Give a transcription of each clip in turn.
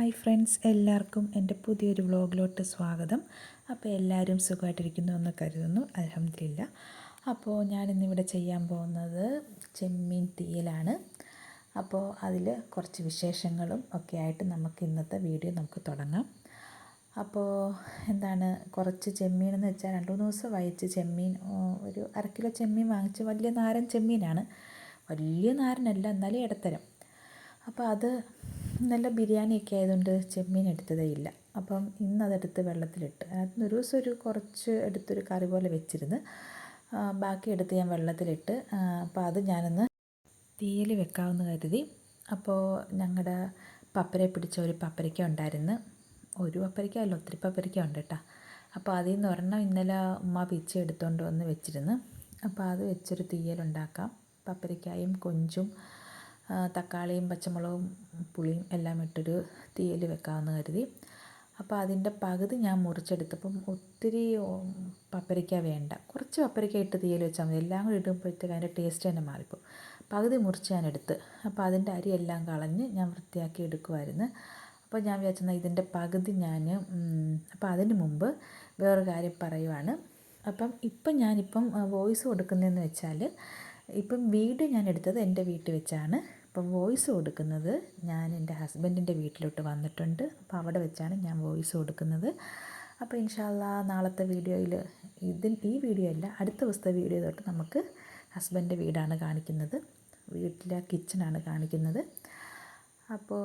Hi friends, എല്ലാവർക്കും എൻ്റെ പുതിയൊരു വ്ളോഗിലോട്ട് സ്വാഗതം. അപ്പോൾ എല്ലാവരും സുഖമായിട്ടിരിക്കുന്നു എന്ന് കരുതുന്നു. അൽഹംദുലില്ലാ. അപ്പോൾ ഞാനിന്നിവിടെ ചെയ്യാൻ പോകുന്നത് ചെമ്മീൻ തീയലാണ്. അപ്പോൾ അതിൽ കുറച്ച് വിശേഷങ്ങളും ഒക്കെ ആയിട്ട് നമുക്ക് ഇന്നത്തെ വീഡിയോ നമുക്ക് തുടങ്ങാം. അപ്പോൾ കുറച്ച് ചെമ്മീൻ എന്ന് വെച്ചാൽ 2-3 ദിവസം വായിച്ച് ചെമ്മീൻ, ഒരു 1/2 കിലോ ചെമ്മീൻ വാങ്ങിച്ച്. വലിയ നാരൻ ചെമ്മീനാണ്, വലിയ നാരനല്ല, എന്നാലും ഇടത്തരം. അപ്പോൾ അത് നല്ല ബിരിയാണിയൊക്കെ ആയതുകൊണ്ട് ചെമ്മീൻ എടുത്തതേ ഇല്ല. അപ്പം ഇന്നതെടുത്ത് വെള്ളത്തിലിട്ട്, അതിന് ഒരു ദിവസം കുറച്ച് എടുത്തൊരു കറി പോലെ വെച്ചിരുന്ന്, ബാക്കി എടുത്ത് ഞാൻ വെള്ളത്തിലിട്ട്. അപ്പോൾ അത് ഞാനൊന്ന് തീയിൽ വെക്കാമെന്ന് കരുതി. അപ്പോൾ ഞങ്ങളുടെ പപ്പരയെ പിടിച്ച ഒരു പപ്പരയ്ക്ക ഉണ്ടായിരുന്നു. ഒരു പപ്പരയ്ക്ക അല്ല, ഒത്തിരി പപ്പരയ്ക്ക ഉണ്ട് കേട്ടോ. അപ്പോൾ അതിൽ നിന്ന് ഒരെണ്ണം ഇന്നലെ ഉമ്മ പിച്ചി എടുത്തുകൊണ്ട് വന്ന് വെച്ചിരുന്നു. അപ്പോൾ അത് വെച്ചൊരു തീയലുണ്ടാക്കാം. പപ്പരയ്ക്കായും കൊഞ്ചും തക്കാളിയും പച്ചമുളകും പുളിയും എല്ലാം ഇട്ടൊരു തീയൽ വെക്കാമെന്ന് കരുതി. അപ്പോൾ അതിൻ്റെ പകുതി ഞാൻ മുറിച്ചെടുത്തപ്പം ഒത്തിരി പപ്പരയ്ക്ക വേണ്ട, കുറച്ച് പപ്പരയ്ക്ക ഇട്ട് തീയൽ വെച്ചാൽ മതി. എല്ലാം കൂടി ഇടുമ്പോഴത്തേക്ക് അതിൻ്റെ ടേസ്റ്റ് തന്നെ മാറിപ്പോൾ. പകുതി മുറിച്ച് ഞാൻ എടുത്ത്. അപ്പോൾ അതിൻ്റെ അരിയെല്ലാം കളഞ്ഞ് ഞാൻ വൃത്തിയാക്കി എടുക്കുമായിരുന്നു. അപ്പോൾ ഞാൻ വിചാരിച്ചെന്നാൽ ഇതിൻ്റെ പകുതി അപ്പോൾ അതിന് മുമ്പ് വേറൊരു കാര്യം പറയുവാണ്. ഇപ്പം ഞാനിപ്പം വോയിസ് കൊടുക്കുന്നതെന്ന് വെച്ചാൽ, ഇപ്പം വീഡിയോ ഞാൻ എടുത്തത് എൻ്റെ വീട്ടിൽ വെച്ചാണ്. അപ്പം വോയിസ് കൊടുക്കുന്നത് ഞാൻ എൻ്റെ ഹസ്ബൻഡിൻ്റെ വീട്ടിലോട്ട് വന്നിട്ടുണ്ട്. അപ്പോൾ അവിടെ വെച്ചാണ് ഞാൻ വോയിസ് കൊടുക്കുന്നത്. അപ്പോൾ ഇൻഷാ അള്ളാ നാളത്തെ വീഡിയോയിൽ, ഈ വീഡിയോ അല്ല, അടുത്ത ദിവസത്തെ വീഡിയോ തൊട്ട് നമുക്ക് ഹസ്ബൻഡിൻ്റെ വീടാണ് കാണിക്കുന്നത്, വീട്ടിലെ കിച്ചണാണ് കാണിക്കുന്നത്. അപ്പോൾ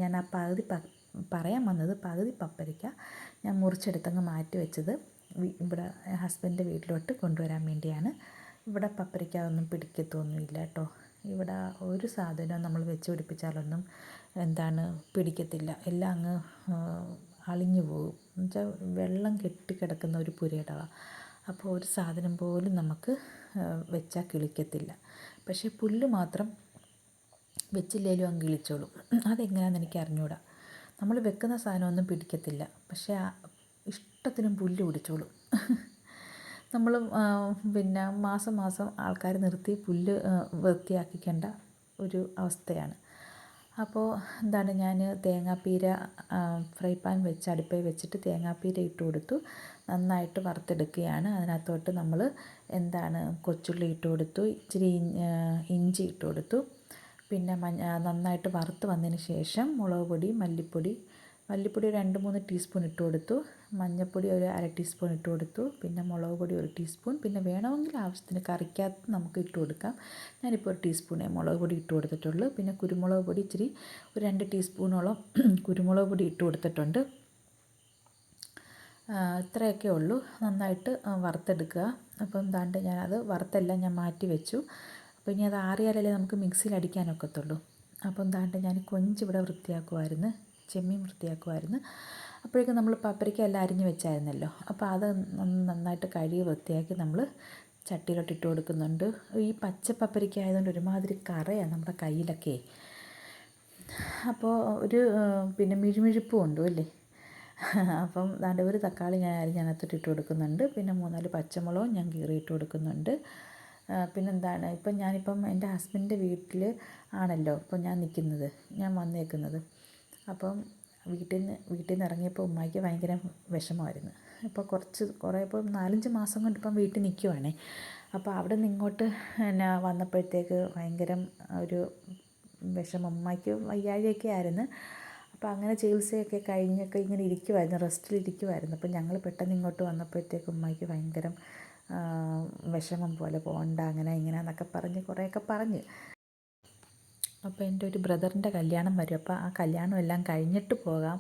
ഞാൻ ആ പറയാൻ വന്നത്, പകുതി പപ്പരയ്ക്ക ഞാൻ മുറിച്ചെടുത്തങ്ങ് മാറ്റി വെച്ചത് ഇവിടെ ഹസ്ബൻഡിൻ്റെ വീട്ടിലോട്ട് കൊണ്ടുവരാൻ വേണ്ടിയാണ്. ഇവിടെ പപ്പരയ്ക്ക ഒന്നും പിടിക്കത്തൊന്നുമില്ല കേട്ടോ. ഇവിടെ ഒരു സാധനവും നമ്മൾ വെച്ച് പിടിപ്പിച്ചാലൊന്നും പിടിക്കത്തില്ല. എല്ലാം അങ്ങ് അളിഞ്ഞു പോകും. എന്നുവെച്ചാൽ വെള്ളം കെട്ടിക്കിടക്കുന്ന ഒരു പുരയിടമാണ്. അപ്പോൾ ഒരു സാധനം പോലും നമുക്ക് വെച്ചാൽ കിളിക്കത്തില്ല. പക്ഷേ പുല്ല് മാത്രം വെച്ചില്ലേലും അങ്ങ് കിളിച്ചോളും. അതെങ്ങനെയാണെന്ന് എനിക്ക് അറിഞ്ഞൂടാ. നമ്മൾ വെക്കുന്ന സാധനമൊന്നും പിടിക്കത്തില്ല, പക്ഷേ ഇഷ്ടത്തിനും പുല്ല് പിടിച്ചോളും. നമ്മൾ പിന്നെ മാസം മാസം ആൾക്കാർ നിർത്തി പുല്ല് വൃത്തിയാക്കിക്കേണ്ട ഒരു അവസ്ഥയാണ്. അപ്പോൾ ഞാൻ തേങ്ങാപ്പീര ഫ്രൈ പാൻ വെച്ച് അടുപ്പയിൽ വെച്ചിട്ട് തേങ്ങാപ്പീര ഇട്ട് കൊടുത്തു. നന്നായിട്ട് വറുത്തെടുക്കുകയാണ്. അതിനകത്തോട്ട് നമ്മൾ കൊച്ചുള്ളി ഇട്ട് കൊടുത്തു, ഇച്ചിരി ഇഞ്ചി ഇട്ട് കൊടുത്തു. പിന്നെ നന്നായിട്ട് വറുത്ത് വന്നതിന് ശേഷം മുളക് പൊടി, മല്ലിപ്പൊടി ഒരു 2-3 ടീസ്പൂൺ ഇട്ട് കൊടുത്തു. മഞ്ഞൾപ്പൊടി ഒരു 1/2 ടീസ്പൂൺ ഇട്ട് കൊടുത്തു. പിന്നെ മുളക് പൊടി 1 ടീസ്പൂൺ. പിന്നെ വേണമെങ്കിൽ ആവശ്യത്തിന് കറിക്കകത്ത് നമുക്ക് ഇട്ട് കൊടുക്കാം. ഞാനിപ്പോൾ 1 ടീസ്പൂണേ മുളക് പൊടി ഇട്ട് കൊടുത്തിട്ടുള്ളൂ. പിന്നെ കുരുമുളക് പൊടി ഇച്ചിരി ഒരു 2 ടീസ്പൂണോളം കുരുമുളക് പൊടി ഇട്ട് കൊടുത്തിട്ടുണ്ട്. ഇത്രയൊക്കെ ഉള്ളൂ. നന്നായിട്ട് വറുത്തെടുക്കുക. അപ്പം ഞാനത് വറുത്തെല്ലാം ഞാൻ മാറ്റി വെച്ചു. അപ്പോൾ ഇനി അത് ആറിയാലല്ലേ നമുക്ക് മിക്സിയിൽ അടിക്കാനൊക്കത്തുള്ളൂ. അപ്പം ഞാൻ കൊഞ്ച് ഇവിടെ വൃത്തിയാക്കുമായിരുന്നു, ചെമ്മീൻ വൃത്തിയാക്കുമായിരുന്നു. അപ്പോഴേക്കും നമ്മൾ പപ്പരയ്ക്ക എല്ലാം അരിഞ്ഞ് വെച്ചായിരുന്നല്ലോ. അപ്പോൾ അത് നന്നായിട്ട് കഴുകി വൃത്തിയാക്കി നമ്മൾ ചട്ടിയിലോട്ട് ഇട്ട് കൊടുക്കുന്നുണ്ട്. ഈ പച്ച പപ്പരയ്ക്ക ആയതുകൊണ്ട് ഒരുമാതിരി കറയാണ് നമ്മുടെ കയ്യിലൊക്കെ. അപ്പോൾ പിന്നെ മിഴുമിഴുപ്പും ഉണ്ട് അല്ലേ. അപ്പം ഒരു തക്കാളി ഞാൻ അരിഞ്ഞതിനകത്തോട്ട് ഇട്ട് കൊടുക്കുന്നുണ്ട്. പിന്നെ 3-4 പച്ചമുളകും ഞാൻ കീറിയിട്ട് കൊടുക്കുന്നുണ്ട്. ഇപ്പം ഞാനിപ്പം എൻ്റെ ഹസ്ബൻഡിൻ്റെ വീട്ടിൽ ആണല്ലോ ഇപ്പം ഞാൻ നിൽക്കുന്നത്, ഞാൻ വന്നേക്കുന്നത്. അപ്പം വീട്ടിൽ നിന്ന് ഇറങ്ങിയപ്പോൾ ഉമ്മായിക്ക് ഭയങ്കര വിഷമമായിരുന്നു. ഇപ്പോൾ ഇപ്പോൾ 4-5 മാസം കൊണ്ട് ഇപ്പം വീട്ടിൽ നിൽക്കുവാണേ. അപ്പോൾ അവിടെ നിന്ന് ഇങ്ങോട്ട് വന്നപ്പോഴത്തേക്ക് ഭയങ്കര ഒരു വിഷമം. ഉമ്മായിക്ക് വയ്യാഴികയൊക്കെ ആയിരുന്നു. അപ്പോൾ അങ്ങനെ ചികിത്സയൊക്കെ കഴിഞ്ഞൊക്കെ ഇങ്ങനെ ഇരിക്കുമായിരുന്നു, റെസ്റ്റിലിരിക്കുമായിരുന്നു. അപ്പം ഞങ്ങൾ പെട്ടെന്ന് ഇങ്ങോട്ട് വന്നപ്പോഴത്തേക്ക് ഉമ്മായിക്ക് ഭയങ്കര വിഷമം പോലെ, പോകണ്ട അങ്ങനെ ഇങ്ങനെ എന്നൊക്കെ പറഞ്ഞ് കുറേയൊക്കെ പറഞ്ഞ്. അപ്പോൾ എൻ്റെ ഒരു ബ്രദറിൻ്റെ കല്യാണം വരും. അപ്പോൾ ആ കല്യാണം എല്ലാം കഴിഞ്ഞിട്ട് പോകാം,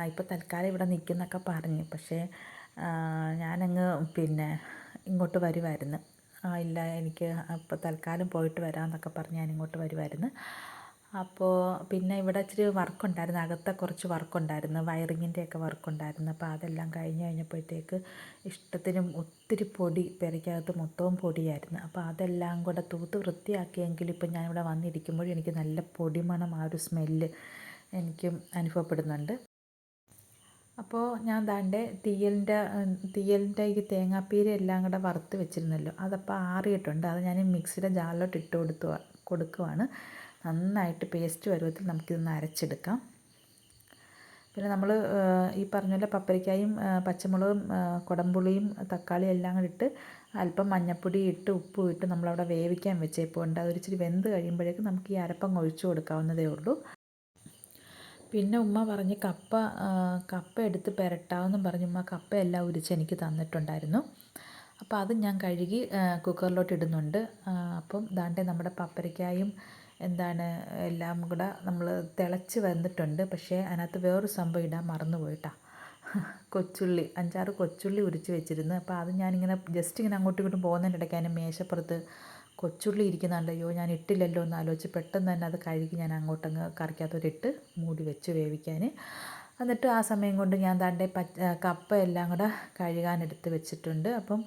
ഇപ്പോൾ തൽക്കാലം ഇവിടെ നിൽക്കുന്നൊക്കെ പറഞ്ഞ്. പക്ഷേ ഞാനങ്ങ് ഇങ്ങോട്ട് വരുമായിരുന്നു. ഇല്ല, എനിക്ക് അപ്പോൾ തൽക്കാലം പോയിട്ട് വരാമെന്നൊക്കെ പറഞ്ഞ് ഞാനിങ്ങോട്ട് വരുമായിരുന്നു. അപ്പോൾ പിന്നെ ഇവിടെ ഇച്ചിരി വർക്കുണ്ടായിരുന്നു, അകത്തെ കുറച്ച് വർക്കുണ്ടായിരുന്നു, വയറിങ്ങിൻ്റെയൊക്കെ വർക്കുണ്ടായിരുന്നു. അപ്പോൾ അതെല്ലാം കഴിഞ്ഞപ്പോഴത്തേക്ക് ഇഷ്ടത്തിനും ഒത്തിരി പൊടി, പെരയ്ക്കകത്ത് മൊത്തവും പൊടിയായിരുന്നു. അപ്പോൾ അതെല്ലാം കൂടെ തൂത്ത് വൃത്തിയാക്കിയെങ്കിലും ഇപ്പം ഞാനിവിടെ വന്നിരിക്കുമ്പോഴും എനിക്ക് നല്ല പൊടിമണം, ആ ഒരു സ്മെല്ല് എനിക്കും അനുഭവപ്പെടുന്നുണ്ട്. അപ്പോൾ ഞാൻ തീയലിൻ്റെ ഈ തേങ്ങാപ്പീര എല്ലാം കൂടെ വറുത്ത് വെച്ചിരുന്നല്ലോ, അതപ്പോൾ ആറിയിട്ടുണ്ട്. അത് ഞാൻ മിക്സിയുടെ ജാറിലോട്ട് ഇട്ട് കൊടുക്കുവാണ്. നന്നായിട്ട് പേസ്റ്റ് പരുവത്തിൽ നമുക്കിതൊന്ന് അരച്ചെടുക്കാം. പിന്നെ നമ്മൾ ഈ പറഞ്ഞ പോലെ പപ്പരക്കായും പച്ചമുളകും കുടംപുളിയും തക്കാളിയും എല്ലാം കൂടി ഇട്ട് അല്പം മഞ്ഞൾപ്പൊടി ഇട്ട് ഉപ്പും ഇട്ട് നമ്മളവിടെ വേവിക്കാൻ വെച്ചേപ്പുണ്ട്. അതൊരിച്ചിരി വെന്ത് കഴിയുമ്പോഴേക്കും നമുക്ക് ഈ അരപ്പങ്ങ് ഒഴിച്ചു കൊടുക്കാവുന്നതേ ഉള്ളൂ. പിന്നെ ഉമ്മ പറഞ്ഞ് കപ്പ എടുത്ത് പുരട്ടാമെന്നും പറഞ്ഞ് ഉമ്മ കപ്പയെല്ലാം ഉരിച്ച് എനിക്ക് തന്നിട്ടുണ്ടായിരുന്നു. അപ്പോൾ അത് ഞാൻ കഴുകി കുക്കറിലോട്ട് ഇടുന്നുണ്ട്. അപ്പം ദാണ്ടെ നമ്മുടെ പപ്പരക്കായും എല്ലാം കൂടെ നമ്മൾ തിളച്ച് വന്നിട്ടുണ്ട്. പക്ഷേ അതിനകത്ത് വേറൊരു സംഭവം ഇടാൻ മറന്നു പോയിട്ടാണ്. കൊച്ചുള്ളി 5-6 കൊച്ചുള്ളി ഉരിച്ച് വെച്ചിരുന്നു. അപ്പോൾ അത് ഞാനിങ്ങനെ ജസ്റ്റ് ഇങ്ങനെ അങ്ങോട്ടും ഇങ്ങോട്ടും പോകുന്നതിൻ്റെ ഇടയ്ക്ക് അതിൻ്റെ മേശപ്പുറത്ത് കൊച്ചുള്ളി ഇരിക്കുന്നുണ്ട്. അയ്യോ ഞാൻ ഇട്ടില്ലല്ലോ എന്ന് ആലോചിച്ച് പെട്ടെന്ന് തന്നെ അത് കഴുകി ഞാൻ അങ്ങോട്ടങ്ങ് കറിക്കകത്തോട്ട് മൂടി വെച്ച് വേവിക്കാൻ. എന്നിട്ട് ആ സമയം കൊണ്ട് ഞാൻ കപ്പ എല്ലാം കൂടെ കഴുകാനെടുത്ത് വെച്ചിട്ടുണ്ട്. അപ്പം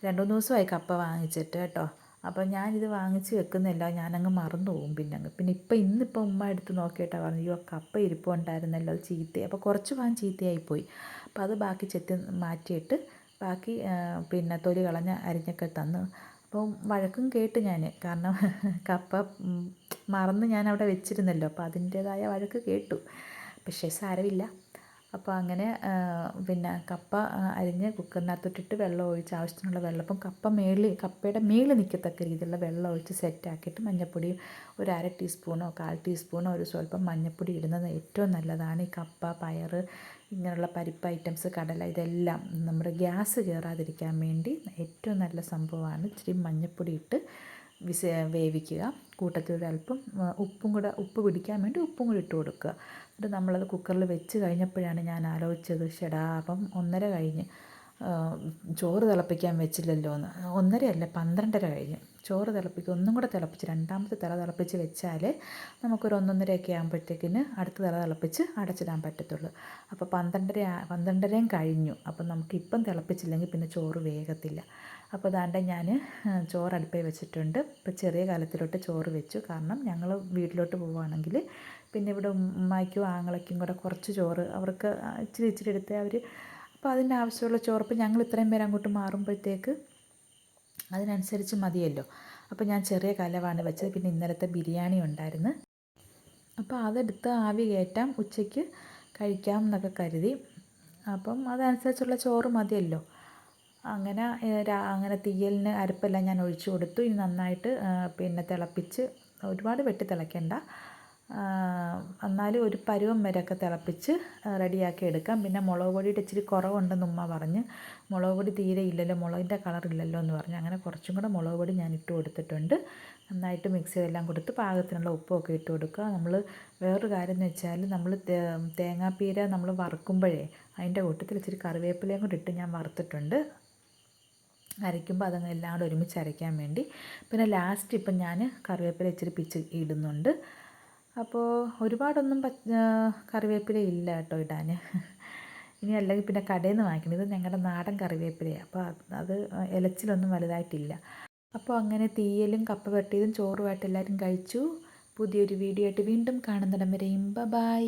2-3 ദിവസമായി കപ്പ വാങ്ങിച്ചിട്ട് കേട്ടോ. അപ്പോൾ ഞാനിത് വാങ്ങിച്ച് വെക്കുന്നില്ല, ഞാനങ്ങ് മറന്നു പോകും. പിന്നെ ഇന്നിപ്പോൾ ഉമ്മ എടുത്ത് നോക്കിയിട്ടാണ് പറഞ്ഞു, അയ്യോ കപ്പ ഇരിപ്പുണ്ടായിരുന്നല്ലോ അത് ചീത്തയായി. അപ്പോൾ കുറച്ച് ഭാഗം ചീത്തയായിപ്പോയി. അപ്പോൾ അത് ബാക്കി ചെത്തി മാറ്റിയിട്ട് ബാക്കി തൊലി കളഞ്ഞ് അരിഞ്ഞൊക്കെ തന്നു. അപ്പോൾ വഴക്കും കേട്ട് ഞാൻ, കാരണം കപ്പ മറന്ന് ഞാനവിടെ വെച്ചിരുന്നല്ലോ. അപ്പോൾ അതിൻ്റേതായ വഴക്ക് കേട്ടു. പക്ഷേ സാരമില്ല. അപ്പോൾ അങ്ങനെ കപ്പ അരിഞ്ഞ് കുക്കറിനകത്തോട്ടിട്ട് വെള്ളം ഒഴിച്ച് ആവശ്യത്തിനുള്ള വെള്ളം, അപ്പം കപ്പയുടെ മേളിൽ നിൽക്കത്തക്ക രീതിയിലുള്ള വെള്ളം ഒഴിച്ച് സെറ്റാക്കിയിട്ട് മഞ്ഞൾപ്പൊടിയും ഒരു 1/2 ടീസ്പൂണോ 1/4 ടീസ്പൂണോ ഒരു സ്വല്പം മഞ്ഞൾപ്പൊടി ഇടുന്നത് ഏറ്റവും നല്ലതാണ്. ഈ കപ്പ, പയർ, ഇങ്ങനെയുള്ള പരിപ്പ് ഐറ്റംസ്, കടല, ഇതെല്ലാം നമ്മുടെ ഗ്യാസ് കയറാതിരിക്കാൻ വേണ്ടി ഏറ്റവും നല്ല സംഭവമാണ്. ഇച്ചിരി മഞ്ഞൾപ്പൊടി ഇട്ട് വേവിക്കുക. കൂട്ടത്തിൽ ഒരല്പം ഉപ്പ് പിടിക്കാൻ വേണ്ടി ഉപ്പും കൂടി ഇട്ട് കൊടുക്കുക. എന്നിട്ട് നമ്മളത് കുക്കറിൽ വെച്ച് കഴിഞ്ഞപ്പോഴാണ് ഞാൻ ആലോചിച്ചത്, ശടാ അപ്പം 1:30 കഴിഞ്ഞ് ചോറ് തിളപ്പിക്കാൻ വെച്ചില്ലല്ലോ എന്ന്. 1:30 12:30 കഴിഞ്ഞ് ചോറ് ഒന്നും കൂടെ തിളപ്പിച്ച് രണ്ടാമത്തെ തിള തിളപ്പിച്ച് വെച്ചാൽ നമുക്കൊരു 1:30 ആകുമ്പോഴത്തേക്കിന് അടുത്ത തിള തിളപ്പിച്ച് അടച്ചിടാൻ പറ്റത്തുള്ളൂ. അപ്പോൾ 12:30 കഴിഞ്ഞു. അപ്പം നമുക്കിപ്പം തിളപ്പിച്ചില്ലെങ്കിൽ പിന്നെ ചോറ് വേഗത്തില്ല. അപ്പോൾ ഞാൻ ചോറ് അടുപ്പിൽ വെച്ചിട്ടുണ്ട്. ഇപ്പോൾ ചെറിയ കലത്തിലോട്ട് ചോറ് വെച്ചു. കാരണം ഞങ്ങൾ വീട്ടിലോട്ട് പോവുകയാണെങ്കിൽ പിന്നെ ഇവിടെ ഉമ്മായ്ക്കും ആങ്ങളയ്ക്കും കൂടെ കുറച്ച് ചോറ് അവർക്ക് ഇച്ചിരി എടുത്ത് അവർ, അപ്പോൾ അതിൻ്റെ ആവശ്യമുള്ള ചോറ്, ഇപ്പോൾ ഞങ്ങൾ ഇത്രയും പേര് അങ്ങോട്ട് മാറുമ്പോഴത്തേക്ക് അതിനനുസരിച്ച് മതിയല്ലോ. അപ്പോൾ ഞാൻ ചെറിയ കലമാണ് വെച്ചത്. പിന്നെ ഇന്നലത്തെ ബിരിയാണി ഉണ്ടായിരുന്നു. അപ്പോൾ അതെടുത്ത് ആവി കയറ്റാം, ഉച്ചയ്ക്ക് കഴിക്കാം എന്നൊക്കെ കരുതി. അപ്പം അതനുസരിച്ചുള്ള ചോറ് മതിയല്ലോ. അങ്ങനെ തീയലിന് അരപ്പെല്ലാം ഞാൻ ഒഴിച്ചു കൊടുത്തു. ഇനി നന്നായിട്ട് തിളപ്പിച്ച്, ഒരുപാട് വെട്ടി തിളയ്ക്കണ്ട, എന്നാലും ഒരു പരുവം വരെയൊക്കെ തിളപ്പിച്ച് റെഡിയാക്കി എടുക്കാം. പിന്നെ മുളക് പൊടിയുടെ ഇച്ചിരി കുറവുണ്ടെന്ന് ഉമ്മ പറഞ്ഞ്, മുളക് പൊടി തീരെ ഇല്ലല്ലോ, മുളകിൻ്റെ കളറില്ലല്ലോ എന്ന് പറഞ്ഞു. അങ്ങനെ കുറച്ചും കൂടെ മുളക് പൊടി ഞാൻ ഇട്ട് കൊടുത്തിട്ടുണ്ട്. നന്നായിട്ട് മിക്സ് ചെയ്തെല്ലാം കൊടുത്ത് പാകത്തിനുള്ള ഉപ്പൊക്കെ ഇട്ട് കൊടുക്കുക. നമ്മൾ വേറൊരു കാര്യം എന്ന് വെച്ചാൽ, നമ്മൾ തേങ്ങാപ്പീര നമ്മൾ വറുക്കുമ്പോഴേ അതിൻ്റെ കൂട്ടത്തിൽ ഇച്ചിരി കറിവേപ്പിലയും കൂടി ഇട്ട് ഞാൻ വറുത്തിട്ടുണ്ട്. അരയ്ക്കുമ്പോൾ അതങ്ങ് എല്ലാം കൂടെ ഒരുമിച്ച് അരയ്ക്കാൻ വേണ്ടി. പിന്നെ ലാസ്റ്റ് ഇപ്പം ഞാൻ കറിവേപ്പില ഇച്ചിരി പിച്ച് ഇടുന്നുണ്ട്. അപ്പോൾ ഒരുപാടൊന്നും കറിവേപ്പില ഇല്ല കേട്ടോ ഇടാൻ. ഇനി അല്ലെങ്കിൽ പിന്നെ കടയിൽ നിന്ന് വാങ്ങിക്കണം. ഇത് ഞങ്ങളുടെ നാടൻ കറിവേപ്പിലയാണ്. അപ്പോൾ അത് ഇലച്ചിലൊന്നും വലുതായിട്ടില്ല. അപ്പോൾ അങ്ങനെ തീയലും കപ്പ വരട്ടിയതും ചോറുമായിട്ട് എല്ലാവരും കഴിച്ചു. പുതിയൊരു വീഡിയോ ആയിട്ട് വീണ്ടും കാണുന്നിടം വരെയും ബൈ.